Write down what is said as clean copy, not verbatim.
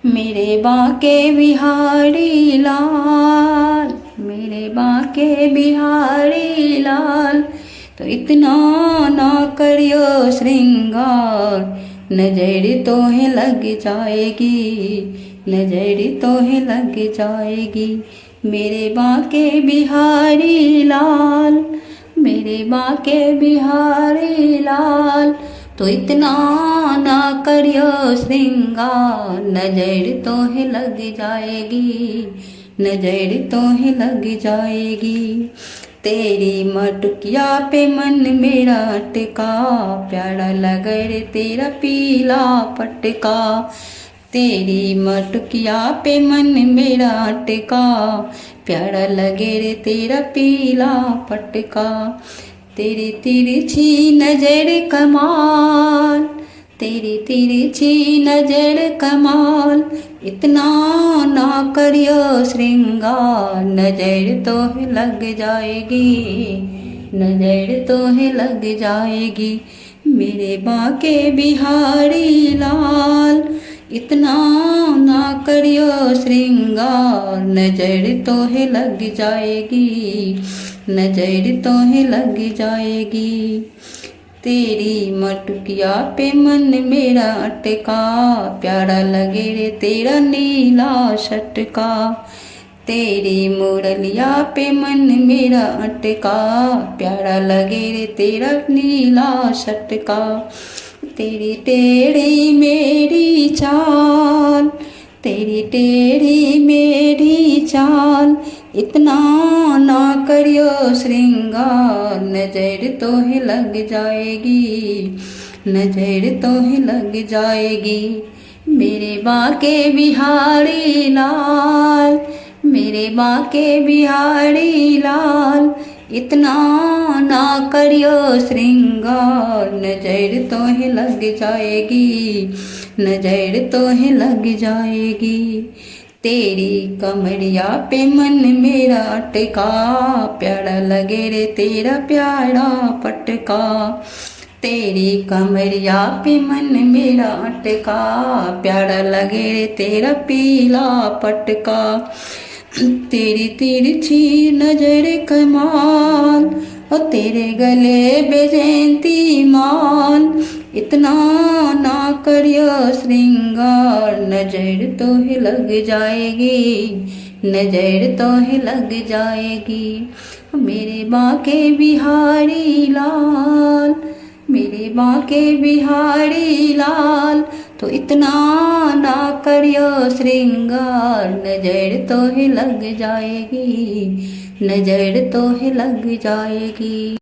मेरे बाके बिहारी लाल, मेरे बाके बिहारी लाल। तो इतना ना करियो श्रृंगार, नजर तोहे लग जाएगी, नजर तोहे लग जाएगी। मेरे बाके बिहारी लाल, मेरे बाके बिहारी लाल। तो इतना ना करियो श्रृंगार, नजर तोहे लग जाएगी, नजर तोहे लग जाएगी। तेरी मटकिया पे मन मेरा अटका, प्यारा लगे रे तेरा पीला पटका। तेरी मटकिया पे मन मेरा अटका, प्यारा लगे रे तेरा पीला पटका। तेरी तिरछी नजर कमाल, तेरी तिरछी नजर कमाल। इतना ना करियो श्रृंगार, नजर तोहे लग जाएगी, नजर तोहे लग जाएगी। मेरे बाके बिहारी लाल, इतना ना करियो श्रृंगार, नजर तोहे लग जाएगी, नजर तोहे लग जाएगी। तेरी मटकिया पे मन मेरा अटका, प्यारा लगे रे तेरा नीला शटका। तेरी मुरलिया पे मन मेरा अटका, प्यारा लगे रे तेरा नीला शटका। तेरी टेढ़ी मेरी चाल, तेरी टेढ़ी मेरी चाल। इतना ना करियो श्रृंगार, नजर तोहे लग जाएगी, नजर तोहे लग जाएगी। मेरे बाके बिहारी लाल, मेरे बाके बिहारी लाल। इतना ना करियो श्रृंगार, नजर तोहे लग जाएगी, नजर तोहे लग जाएगी। तेरी कमरिया पे मन मेरा अटका, प्यारा लगे रे तेरा प्यारा पटका। तेरी कमरिया पे मन मेरा अटका, प्यारा लगे रे तेरा पीला पटका। तेरी तिरछी नजर कमाल, और तेरे गले बेजंती माल। इतना ना करियो श्रृंगार, नजर तोहे लग जाएगी, नजर तोहे लग जाएगी। मेरे बाके बिहारी लाल, मेरे बाके बिहारी लाल। तो इतना ना करियो श्रृंगार, नजर तोहे लग जाएगी, नजर तोहे लग जाएगी।